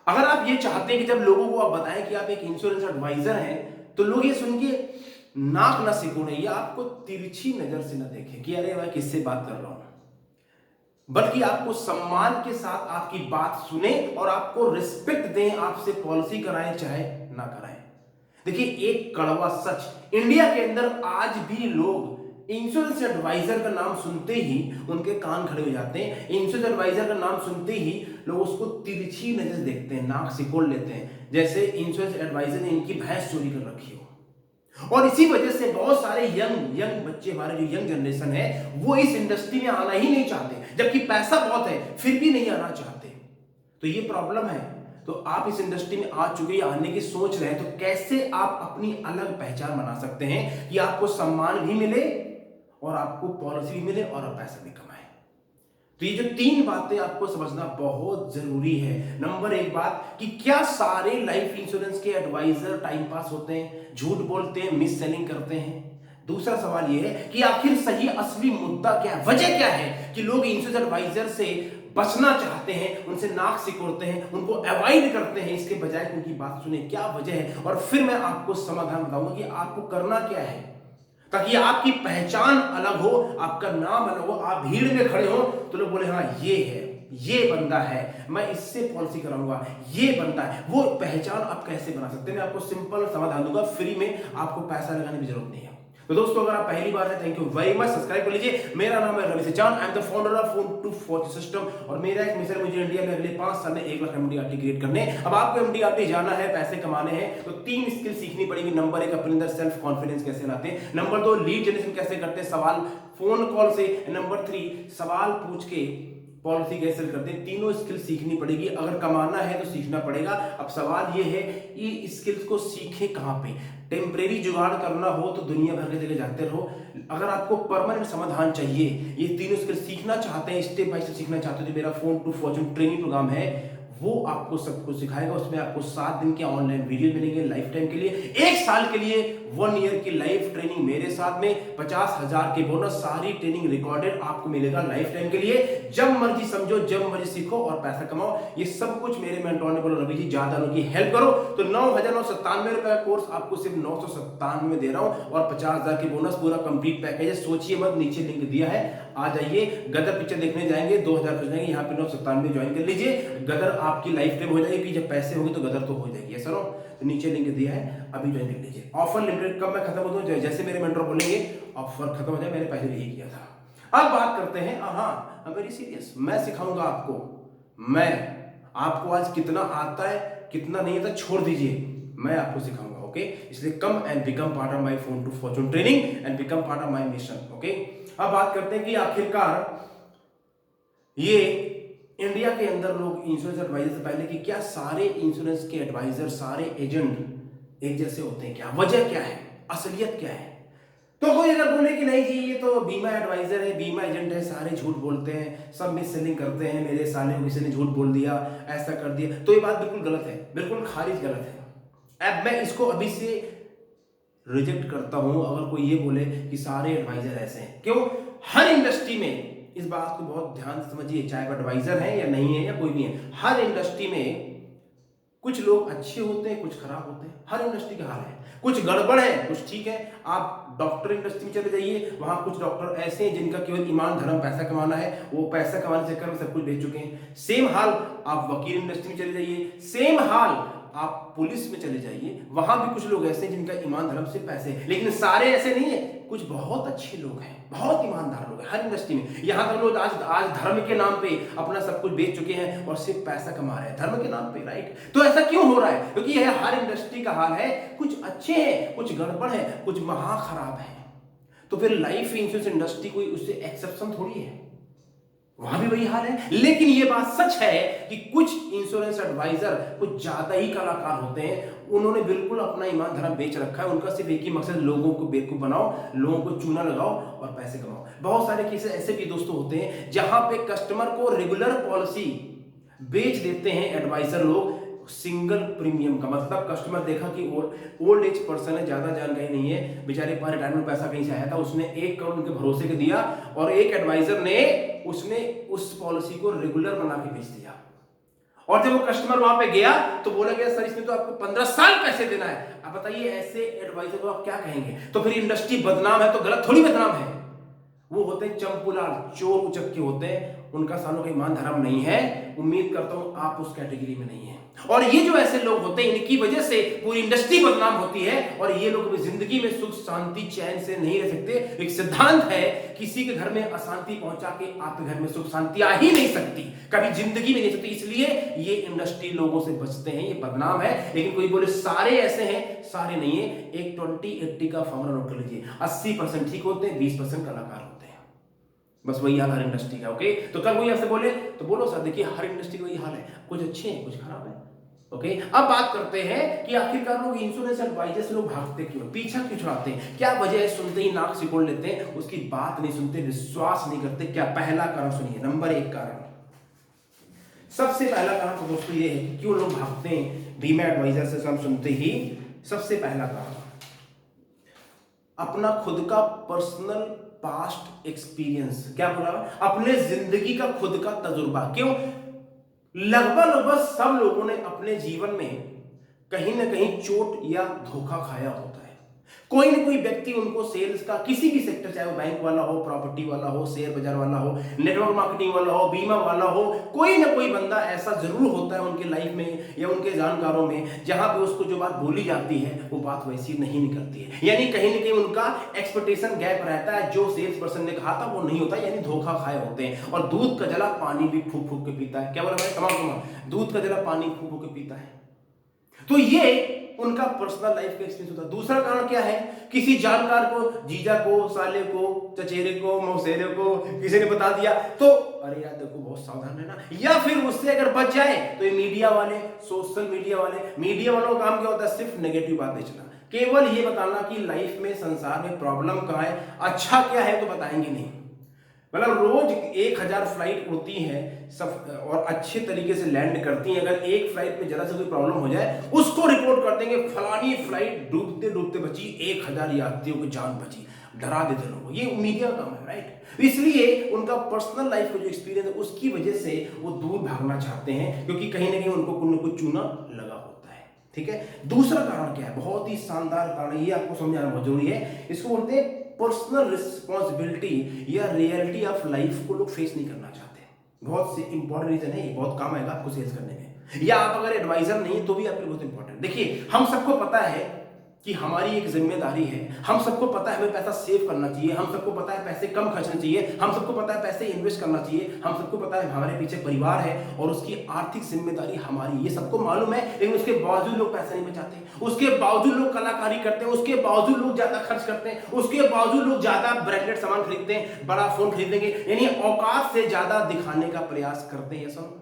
अगर आप ये चाहते हैं कि जब लोगों को आप बताएं कि आप एक इंश्योरेंस एडवाइजर हैं, तो लोग ये सुन के नाक ना सिकोड़े या आपको तिरछी नजर से ना देखें कि अरे मैं किससे बात कर रहा हूं, बल्कि आपको सम्मान के साथ आपकी बात सुने और आपको रिस्पेक्ट दें, आपसे पॉलिसी कराएं चाहे ना कराएं। देखिए, एक कड़वा सच, इंडिया के अंदर आज भी लोग इंश्योरेंस एडवाइजर का नाम सुनते ही उनके कान खड़े हो जाते हैं। इंश्योरेंस एडवाइजर का नाम सुनते ही लोग उसको तिरछी नजर देखते हैं, नाक सिकोड़ लेते हैं, जैसे इंश्योरेंस एडवाइजर ने इनकी भैंस चोरी कर रखी हो। और इसी वजह से बहुत सारे यंग यंग बच्चे, हमारे जो यंग जनरेशन है, वो इस इंडस्ट्री में आना ही नहीं चाहते, जबकि पैसा बहुत है फिर भी नहीं आना चाहते। तो ये प्रॉब्लम है। तो आप इस इंडस्ट्री में आ चुके हैं, आने की सोच रहे हैं, तो कैसे आप अपनी अलग पहचान बना सकते हैं कि आपको सम्मान भी मिले और आपको पॉलिसी भी मिले और आप पैसा भी कमाएं। तो ये जो 3 बातें आपको समझना बहुत जरूरी है। नंबर 1 बात कि क्या सारे लाइफ इंश्योरेंस के एडवाइजर टाइम पास होते हैं, झूठ बोलते हैं, मिस सेलिंग करते हैं। दूसरा सवाल ये है कि आखिर सही असली मुद्दा क्या है, वजह क्या है कि लोग इंश्योरेंस एडवाइजर से बचना चाहते हैं, उनसे नाक सिकोड़ते हैं, उनको अवॉइड करते हैं, इसके बजाय उनकी बात सुने, क्या वजह है। और फिर मैं आपको समाधान बताऊंगा कि आपको करना क्या है ताकि आपकी पहचान अलग हो, आपका नाम अलग हो, आप भीड़ में खड़े हो तो लोग बोले हाँ ये है, ये बंदा है, मैं इससे पॉलिसी कराऊंगा, ये बंदा है। वो पहचान आप कैसे बना सकते हैं, मैं आपको सिंपल समाधान दूंगा, फ्री में, आपको पैसा लगाने की जरूरत नहीं है। तो दोस्तों, अगर आप पहली बार है, thank you very much, subscribe कर लीजिए। मेरा नाम है Ravi Sachan, I am the founder of phone to fortune system, और मेरा एक मिशन, मुझे इंडिया में अगले 5 साल में 1 लाख एमडीआरटी क्रिएट करने। अब आपको एमडीआरटी जाना है, पैसे कमाने हैं, तो 3 स्किल सीखनी पड़ेगी। नंबर 1, अपने अंदर सेल्फ कॉन्फिडेंस कैसे लाते हैं। नंबर 2, लीड जनरेशन कैसे करते हैं, सवाल फोन कॉल से। नंबर 3, सवाल पूछ के पॉलिसी कैसे करते हैं। तीनों स्किल सीखनी पड़ेगी। अगर कमाना है तो सीखना पड़ेगा। अब सवाल ये है, ये स्किल्स को सीखे कहां पे। टेम्परेरी जुगाड़ करना हो तो दुनिया भर के जगह जाते रहो। अगर आपको परमानेंट समाधान चाहिए, ये तीनों स्किल सीखना चाहते हैं, स्टेप बाय स्टेप सीखना चाहते हैं, तो मेरा phone to fortune training program है, वो आपको सब कुछ सिखाएगा। उसमें आपको 7 दिन के ऑनलाइन वीडियो मिलेंगे लाइफ टाइम के लिए, 1 साल के लिए 1 ईयर की लाइव ट्रेनिंग मेरे साथ में, 50,000 के बोनस, सारी ट्रेनिंग रिकॉर्डेड आपको मिलेगा लाइफ टाइम के लिए। जब मर्जी समझो, जब मर्जी सीखो और पैसा कमाओ। ये सब कुछ मेरे मेंटोर ने बोला, रवि जी ज्यादा लोगों की हेल्प करो, तो 9,997 रुपए का कोर्स आपको सिर्फ 997 में दे रहा हूं, और 50,000 की बोनस, पूरा कंप्लीट पैकेज है। सोचिए मत, नीचे लिंक दिया है, आ जाइए। गदर पिक्चर देखने जाएंगे, 2,000 खुश जाएंगे, यहाँ पे 997 ज्वाइन कर लीजिए। गदर आपकी लाइफ टाइम हो जाएगी, जब पैसे होंगे तो गदर तो हो जाएगी, ऐसा नो। तो नीचे लिंक दिया है, अभी ज्वाइन कर लीजिए। ऑफर लिमिटेड, कब मैं खत्म हो दूं, जैसे मेरे मेंटर बोलेंगे ऑफर खत्म हो जाए, मैंने पहले यही किया था। अब बात करते हैं, हाँ वेरी सीरियस, मैं सिखाऊंगा आपको। मैं आपको आज कितना आता है कितना नहीं आता छोड़ दीजिए, मैं आपको सिखाऊंगा, ओके। इसलिए come and become part of my phone to fortune training and become part of my mission, okay. अब बात करते हैं कि आखिरकार ये इंडिया के अंदर लोग इंश्योरेंस एडवाइजर से पहले कि क्या सारे इंश्योरेंस के एडवाइजर, सारे एजेंट एक जैसे होते हैं, क्या वजह क्या है, असलियत क्या है। तो कोई अगर बोले कि नहीं जी ये तो बीमा एडवाइजर है, बीमा एजेंट है, सारे झूठ बोलते हैं, सब मिस सेलिंग करते हैं, मेरे साले को किसी ने झूठ बोल दिया, ऐसा कर दिया, तो ये बात बिल्कुल गलत है, बिल्कुल खारिज गलत है। अब मैं इसको अभी से रिजेक्ट करता हूं अगर कोई ये बोले कि सारे एडवाइजर ऐसे हैं। क्यों? हर इंडस्ट्री में, इस बात को बहुत ध्यान से समझिए, चाहे एडवाइजर है या नहीं है या कोई भी है, हर इंडस्ट्री में कुछ लोग अच्छे होते हैं, कुछ खराब होते हैं, हर इंडस्ट्री का हाल है। कुछ गड़बड़ है, कुछ ठीक है। आप डॉक्टर इंडस्ट्री में चले जाइए, वहां कुछ डॉक्टर ऐसे हैं जिनका केवल ईमान धर्म पैसा कमाना है, वो पैसा कमाने के चक्कर में सब कुछ बेच चुके हैं। सेम हाल आप वकील इंडस्ट्री में चले जाइए, सेम हाल आप पुलिस में चले जाइए, वहां भी कुछ लोग ऐसे हैं जिनका ईमान धर्म से पैसे हैं, लेकिन सारे ऐसे नहीं है। कुछ बहुत अच्छे लोग हैं, बहुत ईमानदार लोग हैं हर इंडस्ट्री में। यहां तक लोग आज धर्म के नाम पे अपना सब कुछ बेच चुके हैं और सिर्फ पैसा कमा रहे हैं धर्म के नाम पे, राइट। तो ऐसा क्यों हो रहा है? क्योंकि यह हर इंडस्ट्री का हाल है। कुछ अच्छे हैं, कुछ गड़बड़ है, कुछ महा खराब है। तो फिर लाइफ इंश्योरेंस इंडस्ट्री कोई उससे एक्सेप्शन थोड़ी है, वहां भी वही हाल है। लेकिन यह बात सच है कि कुछ इंश्योरेंस एडवाइजर कुछ ज्यादा ही कलाकार होते हैं, उन्होंने बिल्कुल अपना ईमान धर्म बेच रखा है। उनका सिर्फ एक ही मकसद, लोगों को बेवकूफ बनाओ, लोगों को चूना लगाओ और पैसे कमाओ। बहुत सारे केसेस ऐसे भी दोस्तों होते हैं जहां पे कस्टमर को रेगुलर पॉलिसी बेच देते हैं एडवाइजर लोग, सिंगल प्रीमियम का। मतलब कस्टमर देखा कि ओल्ड एज पर्सन है, ज्यादा जानकारी नहीं है, बेचारे पास रिटायरमेंट पैसा कहीं से आया था, उसने 1 करोड़ उनके भरोसे के दिया और एक एडवाइजर ने उसने उस पॉलिसी को रेगुलर बना के बेच दिया। और जब वो कस्टमर वहां पे गया तो बोला गया सर इसमें तो आपको 15 साल पैसे देना है। अब बताइए ऐसे एडवाइजर को आप क्या कहेंगे? तो फिर इंडस्ट्री बदनाम है तो गलत थोड़ी बदनाम है। वो होते हैं चंपुलाल, चोर उचक के होते हैं, उनका सालों का ईमान धर्म नहीं है। उम्मीद करता हूं आप उस कैटेगरी में नहीं है। और ये जो ऐसे लोग होते हैं इनकी वजह से पूरी इंडस्ट्री बदनाम होती है और ये लोग भी जिंदगी में सुख शांति चैन से नहीं रह सकते। एक सिद्धांत है, किसी के घर में अशांति पहुंचा के आपके घर में सुख शांति आ ही नहीं सकती, कभी जिंदगी में नहीं सकती। इसलिए ये इंडस्ट्री लोगों से बचते हैं, ये बदनाम है। लेकिन कोई बोले सारे ऐसे हैं, सारे नहीं है। एक 20-80 का फॉर्मूला नोट कर लीजिए, 80% ठीक होते हैं, 20% कलाकार होते हैं। बस वही हाल हर इंडस्ट्री का। ओके, तो कल कोई ऐसे बोले तो बोलो सर देखिए हर इंडस्ट्री का वही हाल है, कुछ अच्छे हैं कुछ खराब है। ओके, अब बात करते हैं कि आखिरकार लोग इंश्योरेंस एडवाइजर से लोग भागते क्यों, पीछा क्यों छुड़ाते हैं, क्या वजह है? सुनते ही नाक सिकोड़ लेते हैं, उसकी बात नहीं सुनते, विश्वास नहीं करते। क्या पहला कारण सुनिए, नंबर 1 कारण, सबसे पहला कारण तो दोस्तों ये है कि क्यों लोग भागते हैं बीमा एडवाइजर से। हम सुनते ही सबसे पहला कारण, अपना खुद का पर्सनल पास्ट एक्सपीरियंस। क्या बोला? अपने जिंदगी का खुद का तजुर्बा। क्यों? लगभग सब लोगों ने अपने जीवन में कहीं ना कहीं चोट या धोखा खाया होता है। कोई ना कोई व्यक्ति उनको सेल्स का किसी भी सेक्टर, चाहे वो बैंक वाला हो, प्रॉपर्टी वाला हो, शेयर बाजार वाला हो, नेटवर्क मार्केटिंग वाला हो, बीमा वाला हो, कोई ना कोई बंदा ऐसा जरूर होता है उनके लाइफ में या उनके जानकारों में जहां पे उसको जो बात बोली जाती है वो बात वैसी नहीं निकलती है। यानी कहीं ना कहीं उनका एक्सपेक्टेशन गैप रहता है, जो सेल्स पर्सन ने कहा था वो नहीं होता, यानी धोखा खाए होते हैं। और दूध का जला पानी भी फूक फूक के पीता है। क्या बोला भाई? तमाम दूध का जला पानी फूक फूक के पीता है। तो ये उनका पर्सनल लाइफ का एक्सपीरियंस होता है। दूसरा कारण क्या है? किसी जानकार को, जीजा को, साले को, चचेरे को, मौसेरे को किसी ने बता दिया तो अरे यार देखो बहुत सावधान रहना, या फिर उससे अगर बच जाए तो ये मीडिया वाले, सोशल मीडिया वालों का काम क्या होता है? सिर्फ नेगेटिव बात बेचना, केवल ये बताना कि लाइफ में, संसार में प्रॉब्लम कहां है, अच्छा क्या है तो बताएंगे नहीं। मतलब रोज 1000 फ्लाइट उड़ती हैं सब और अच्छे तरीके से लैंड करती हैं, अगर एक फ्लाइट में जरा से कोई प्रॉब्लम हो जाए उसको रिपोर्ट कर देंगे, फलानी फ्लाइट डूबते डूबते बची, 1000 यात्रियों की जान बची, डरा देते लोगों। ये मीडिया का काम है, राइट? इसलिए उनका पर्सनल लाइफ का जो एक्सपीरियंस है उसकी वजह से वो दूर भागना चाहते हैं, क्योंकि कहीं ना कहीं उनको कुछ न कुछ चूना लगा होता है। ठीक है, दूसरा कारण क्या है? बहुत ही शानदार कारण, ये आपको समझाना बहुत जरूरी है। इसको बोलते हैं पर्सनल रिस्पॉन्सिबिलिटी या रियलिटी ऑफ लाइफ को लोग फेस नहीं करना चाहते। बहुत से इंपॉर्टेंट रीजन है, ये बहुत काम आएगा आपको सेल्स करने में, या आप अगर एडवाइजर नहीं तो भी आपके लिए बहुत इंपॉर्टेंट। देखिए, हम सबको पता है कि हमारी एक जिम्मेदारी है, हम सबको पता है हमें पैसा सेव करना चाहिए, हम सबको पता है पैसे कम खर्चना चाहिए, हम सबको पता है पैसे इन्वेस्ट करना चाहिए, हम सबको पता है हमारे पीछे परिवार है और उसकी आर्थिक जिम्मेदारी हमारी, ये सबको मालूम है। लेकिन उसके बावजूद लोग पैसा नहीं बचाते, उसके बावजूद लोग कलाकारी करते हैं, उसके बावजूद लोग ज्यादा खर्च करते हैं, उसके बावजूद लोग ज्यादा ब्रांडेड सामान खरीदते हैं, बड़ा फोन खरीदेंगे, यानी औकात से ज्यादा दिखाने का प्रयास करते हैं। ऐसा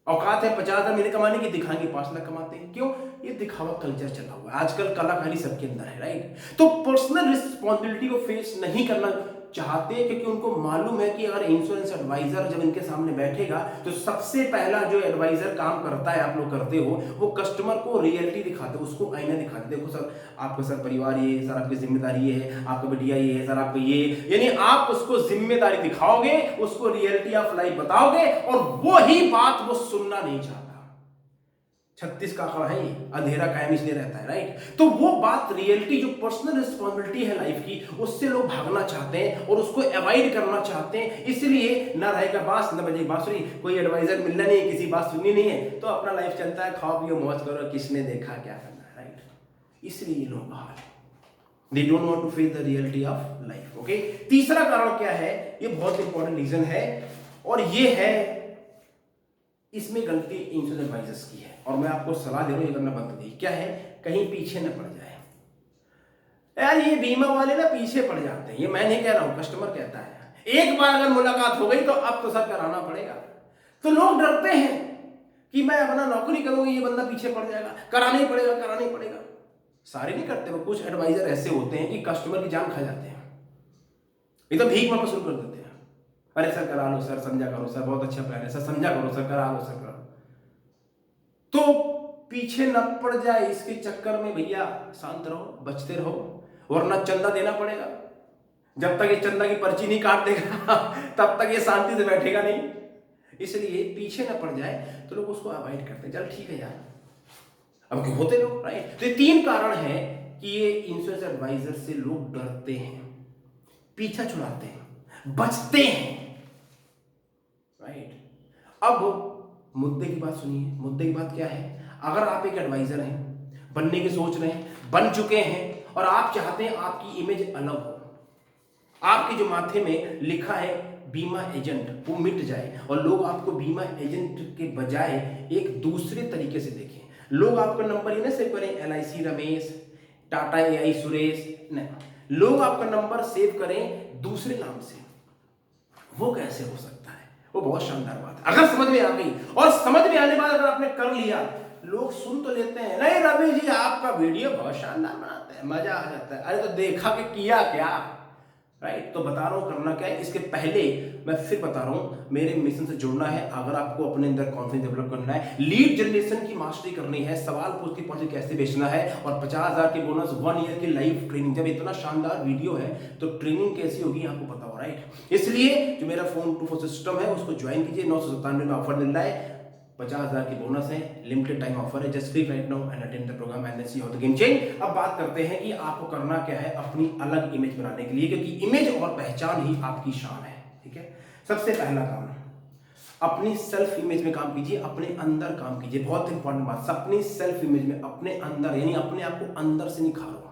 औकात है 50,000 महीने कमाने की, दिखाएंगे 5 लाख कमाते हैं। क्यों? ये दिखावा कल्चर चला हुआ है आजकल, कलाकारी सबके अंदर है, राइट? तो पर्सनल रिस्पॉन्सिबिलिटी को फेस नहीं करना चाहते, क्योंकि उनको मालूम है कि अगर इंश्योरेंस एडवाइजर जब इनके सामने बैठेगा तो सबसे पहला जो एडवाइजर काम करता है, आप लोग करते हो, वो कस्टमर को रियलिटी दिखाते हो, उसको आईना दिखाते। देखो सर आपका सर परिवार ये है, सर आपकी जिम्मेदारी ये है, आपका बिटिया ये है, सर आपका ये, यानी आप उसको जिम्मेदारी दिखाओगे, उसको रियलिटी ऑफ लाइफ बताओगे और वो ही बात वो सुनना नहीं चाहता। 36 का आंकड़ा है, अंधेरा कायम इसलिए रहता है, राइट? तो वो बात रियलिटी जो पर्सनल रिस्पॉन्सिबिलिटी है लाइफ की, उससे लोग भागना चाहते हैं और उसको अवॉइड करना चाहते हैं। इसलिए ना रहेगा बांस न बजेगी बांसुरी, कोई एडवाइजर मिलना नहीं है, किसी बात सुननी नहीं है, तो अपना लाइफ चलता है, खाओ पियो मौज करो, किसने देखा क्या करना है, राइट? इसलिए ये लोग हाल है, they don't want to face the reality of life. Okay, तीसरा कारण क्या है? ये बहुत इंपॉर्टेंट रीजन है और ये है, इसमें गलती इंश्योरेंस एडवाइजर्स की है और मैं आपको सलाह दे रहा हूं ये करना बंद कीजिए। क्या है? कहीं पीछे न पड़ जाए। यार ये बीमा वाले ना पीछे पड़ जाते हैं, ये मैं नहीं कह रहा हूं, कस्टमर कहता है। एक बार अगर मुलाकात हो गई तो अब तो सब कराना पड़ेगा। तो लोग डरते हैं कि मैं अपना नौकरी करूंगी, ये बंदा पीछे पड़ जाएगा, कराना ही पड़ेगा, कराना ही पड़ेगा। सारे नहीं करते, वो कुछ एडवाइजर ऐसे होते हैं कि कस्टमर की जान खा जाते हैं, एकदम भीख मांगना शुरू कर देते हैं। अरे सर करा लो, सर समझा करो, सर बहुत अच्छा प्लान है, सर समझा करो, सर करा लो, सर करा। तो पीछे न पड़ जाए इसके चक्कर में भैया शांत रहो, बचते रहो, वरना चंदा देना पड़ेगा। जब तक ये चंदा की पर्ची नहीं काट देगा तब तक ये शांति से बैठेगा नहीं। इसलिए पीछे ना पड़ जाए तो लोग उसको अवॉइड करते हैं, चल ठीक है यार, अब क्यों होते लोग, राइट। तो ये 3 कारण है कि ये इंश्योरेंस एडवाइजर से लोग डरते हैं, पीछा छुड़ाते हैं, बचते हैं, राइट। अब मुद्दे की बात सुनिए। मुद्दे की बात क्या है? अगर आप एक एडवाइजर हैं, बनने की सोच रहे हैं, बन चुके हैं और आप चाहते हैं आपकी इमेज अलग हो, आपके जो माथे में लिखा है बीमा एजेंट वो मिट जाए और लोग आपको बीमा एजेंट के बजाय एक दूसरे तरीके से देखें, लोग आपका नंबर ये ना सेव करें LIC रमेश, टाटा AI सुरेश, नहीं, लोग आपका नंबर सेव करें दूसरे नाम से, वो कैसे हो सकता है? वो बहुत शानदार बात है अगर समझ में आ गई। और समझ में आने के बाद अगर आपने कर लिया, लोग सुन तो लेते हैं, नहीं रवि जी आपका वीडियो बहुत शानदार बनाते हैं, मजा आ जाता है, अरे तो देखा कि किया क्या, राइट। तो बता रहा हूं करना क्या है। इसके पहले मैं फिर बता रहा हूं, मेरे मिशन से जुड़ना है अगर आपको अपने अंदर कॉन्फिडेंस डेवलप करना है, लीड जनरेशन की मास्टरी करनी है, सवाल पूछ के पहुंचे कैसे बेचना है, और 50,000 की बोनस 1 ईयर की लाइव ट्रेनिंग। जब इतना शानदार वीडियो है तो ट्रेनिंग कैसी होगी आपको पता हो, राइट। इसलिए जो मेरा फोन टू 4 सिस्टम है उसको ज्वाइन कीजिए, 997 में ऑफर मिल रहा है, 50,000 की बोनस है, लिमिटेड टाइम ऑफर है, just click right now and attend the program and see how the game change. अब बात करते हैं कि आपको करना क्या है अपनी अलग इमेज बनाने के लिए, क्योंकि इमेज और पहचान ही आपकी शान है, ठीक है। सबसे पहला काम, अपनी सेल्फ इमेज में काम कीजिए, अपने अंदर काम कीजिए, बहुत इंपॉर्टेंट बात, अपनी सेल्फ इमेज में अपने अंदर, यानी अपने आप को अंदर से निखारो।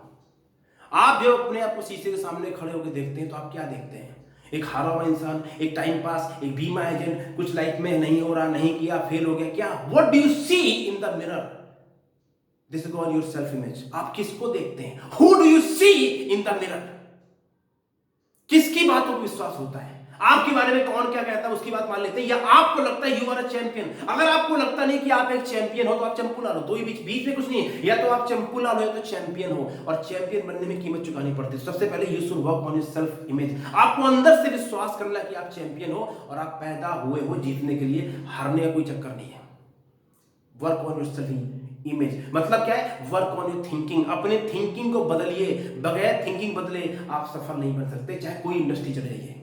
आप जब अपने आप को शीशे के सामने खड़े होकर देखते हैं तो आप क्या देखते हैं? एक हारा हुआ इंसान, एक टाइम पास, एक बीमा एजेंट, कुछ लाइफ में नहीं हो रहा, नहीं किया, फेल हो गया, क्या? What do you see in the mirror? This is called your self image. आप किसको देखते हैं? Who do you see in the mirror? किसकी बातों को विश्वास होता है? आपके बारे में कौन क्या कहता है उसकी बात मान लेते हैं, या आपको लगता है यू आर अ चैंपियन? अगर आपको लगता नहीं कि आप एक चैंपियन हो तो आप चंपू लाल हो, दो ही बीच में कुछ नहीं है, या तो आप चंपू लाल हो या तो चैंपियन हो, और चैंपियन बनने में कीमत चुकानी पड़ती है। सबसे पहले you should work on your self image. आपको अंदर से विश्वास करना कि आप चैंपियन हो और आप पैदा हुए हो जीतने के लिए, हारने का कोई चक्कर नहीं है। Work on your self image मतलब क्या है? Work on your thinking. अपने थिंकिंग को बदलिए, बगैर थिंकिंग बदले आप सफल नहीं बन सकते, चाहे कोई इंडस्ट्री चले जाइए।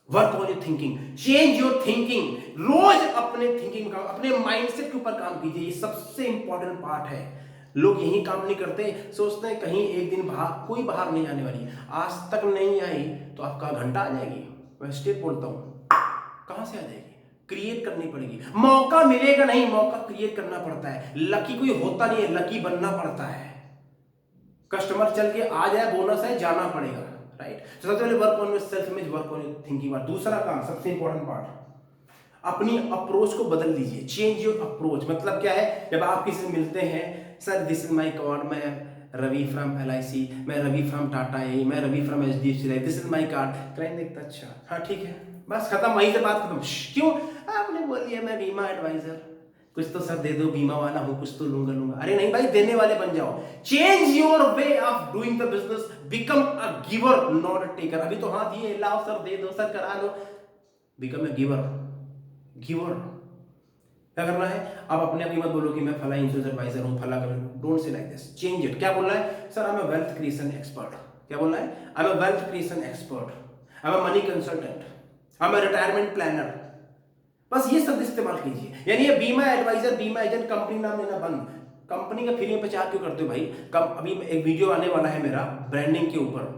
Work on your thinking, change your thinking. रोज अपने थिंकिंग का, अपने माइंडसेट के ऊपर काम कीजिए, ये सबसे इंपॉर्टेंट पार्ट है। लोग यही काम नहीं करते, सोचते हैं कहीं एक दिन बाहर, कोई बाहर नहीं आने वाली, आज तक नहीं आई तो आपका घंटा आ जाएगी। मैं स्टेप बोलता हूं, कहां से आ जाएगी? क्रिएट करनी पड़ेगी। मौका मिलेगा नहीं, मौका क्रिएट करना पड़ता है। लकी कोई होता नहीं है, लकी बनना पड़ता है। कस्टमर चल के आ जाए, बोनस है, जाना पड़ेगा, राइट। तो सबसे पहले work on your self image, work on your thinking. दूसरा काम, सबसे इंपॉर्टेंट पार्ट, अपनी अप्रोच को बदल दीजिए। चेंज योर अप्रोच मतलब क्या है? जब आप किसी से मिलते हैं, sir this is my card, मैं रवि फ्रॉम LIC, मैं रवि फ्रॉम टाटा AI, मैं Ravi from HDFC life, this is my card. Client देखता अच्छा, हाँ ठीक है, बस खत्म, वहीं से बात खत्म। क्यों? आपने बोल दिया मैं बीमा एडवाइजर, कुछ तो सर दे दो, बीमा वाला हूं, कुछ तो लूंगा। अरे नहीं भाई, देने वाले बन जाओ। Change your way of doing the business, become a giver not a taker. अभी तो हाँ दिए, लाओ सर, दे दो सर, करा लो, बिकम अ गिवर। क्या करना है? आप अपने आप ही मत बोलो कि मैं फला इंश्योरेंस एडवाइजर हूं, फला कर, don't say like this, change it. क्या बोलना है? Sir I am a wealth creation expert. क्या बोलना है? I am a wealth creation expert, I am a money consultant, I am a retirement planner. बस ये शब्द इस्तेमाल कीजिए। यानी ये बीमा एडवाइजर, बीमा एजेंट, कंपनी नाम लेना बंद। कंपनी का फ्री में प्रचार क्यों करते हो भाई? अभी एक वीडियो आने वाला है मेरा ब्रांडिंग के ऊपर,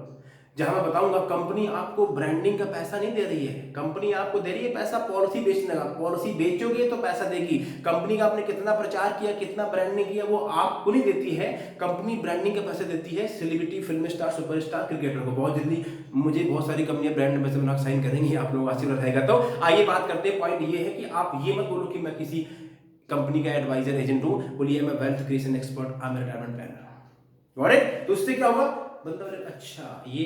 जहां मैं बताऊंगा कंपनी आपको ब्रांडिंग का पैसा नहीं दे रही है, कंपनी आपको दे रही है पैसा पॉलिसी बेचने का। पॉलिसी बेचोगे तो पैसा देगी। कंपनी का आपने कितना प्रचार किया, कितना ब्रांडिंग किया, वो आपको नहीं देती है, कंपनी ब्रांडिंग के पैसे देती है celebrity, film star, superstar, cricketer को। बहुत जल्दी मुझे बहुत सारी कंपनियां ब्रांड में से बना साइन करेंगी, आप लोगों का आशीर्वाद रहेगा। तो आइए बात करते हैं। पॉइंट ये है कि आप ये मत बोलो कि मैं किसी कंपनी का एडवाइजर एजेंट हूं, बोलिए मैं wealth creation expert, I am retirement planner. Got it? तो उससे क्या होगा? बंदा बोले अच्छा ये,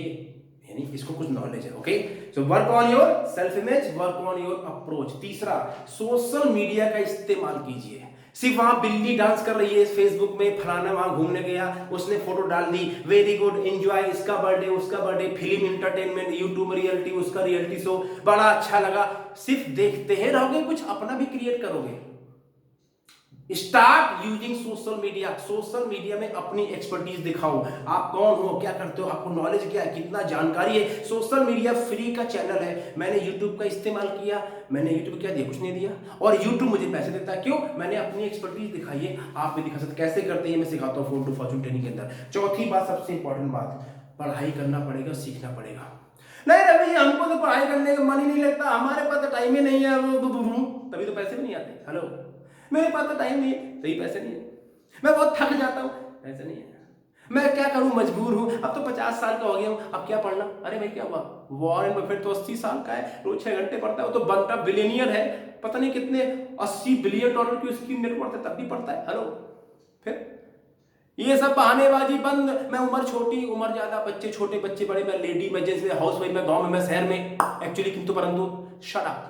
यानी इसको कुछ नॉलेज है। Okay, so work on your self image, work on your approach. तीसरा, सोशल मीडिया का इस्तेमाल कीजिए। सिर्फ वहां बिल्ली डांस कर रही है फेसबुक में, फलाना वहां घूमने गया, उसने फोटो डाल दी, वेरी गुड, एंजॉय, इसका बर्थडे, उसका birthday, film entertainment, YouTube reality, उसका रियलिटी शो, बड़ा अच्छा लगा। सिर्फ देखते ही रहोगे, कुछ अपना भी क्रिएट करोगे? Start using social media. Social media में अपनी एक्सपर्टीज दिखाओ, आप कौन हो, क्या करते हो, आपको नॉलेज क्या है, कितना जानकारी है। सोशल मीडिया फ्री का चैनल है। मैंने यूट्यूब का इस्तेमाल किया, मैंने यूट्यूब क्या दिया, कुछ नहीं दिया, और यूट्यूब मुझे पैसे देता है। क्यों? मैंने अपनी एक्सपर्टीज दिखाई है, आप भी दिखा सकते। कैसे करते हैं मैं सिखाता हूँ फोन टू फॉर्चून ट्रेनिंग के अंदर। चौथी बात, सबसे इंपॉर्टेंट बात, पढ़ाई करना पड़ेगा, सीखना पड़ेगा। नहीं रवि हमको तो पढ़ाई करने का मन ही नहीं लगता, हमारे पास तो टाइम ही नहीं है, तभी तो पैसे भी नहीं आते। हेलो, मेरे पास तो टाइम नहीं है, तभी पैसे नहीं है, मैं बहुत थक जाता हूँ, ऐसा नहीं है, मैं क्या करूं, मजबूर हूं, अब तो 50 साल का हो गया हूं, अब क्या पढ़ना। अरे भाई क्या हुआ, वॉरेन बफेट तो 80 साल का है, रोज 6 घंटे पढ़ता है, वो तो बनता बिलियनियर है, पता नहीं कितने 80 बिलियन डॉलर की उसकी नेट वर्थ है, तब भी पढ़ता है। हेलो, फिर ये सब बहानेबाजी बंद। मैं उम्र छोटी, उम्र ज्यादा, बच्चे छोटे, बच्चे बड़े, मैं लेडी, मैं जैसे हाउस वाइफ, मैं गांव में, मैं शहर में, एक्चुअली किंतु परंतु। Shut up,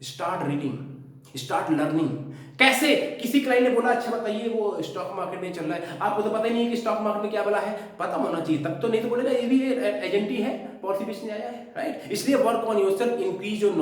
start reading, start learning. कैसे? किसी क्लाइंट ने बोला अच्छा बताइए वो स्टॉक मार्केट में चल रहा है, आपको तो पता ही नहीं है कि स्टॉक मार्केट में क्या बोला है, पता होना चाहिए तब तो, नहीं तो बोलेगा ये भी एजेंट ही है, पॉलिसी बेचने आया है, राइट। इसलिए work on yourself, increase your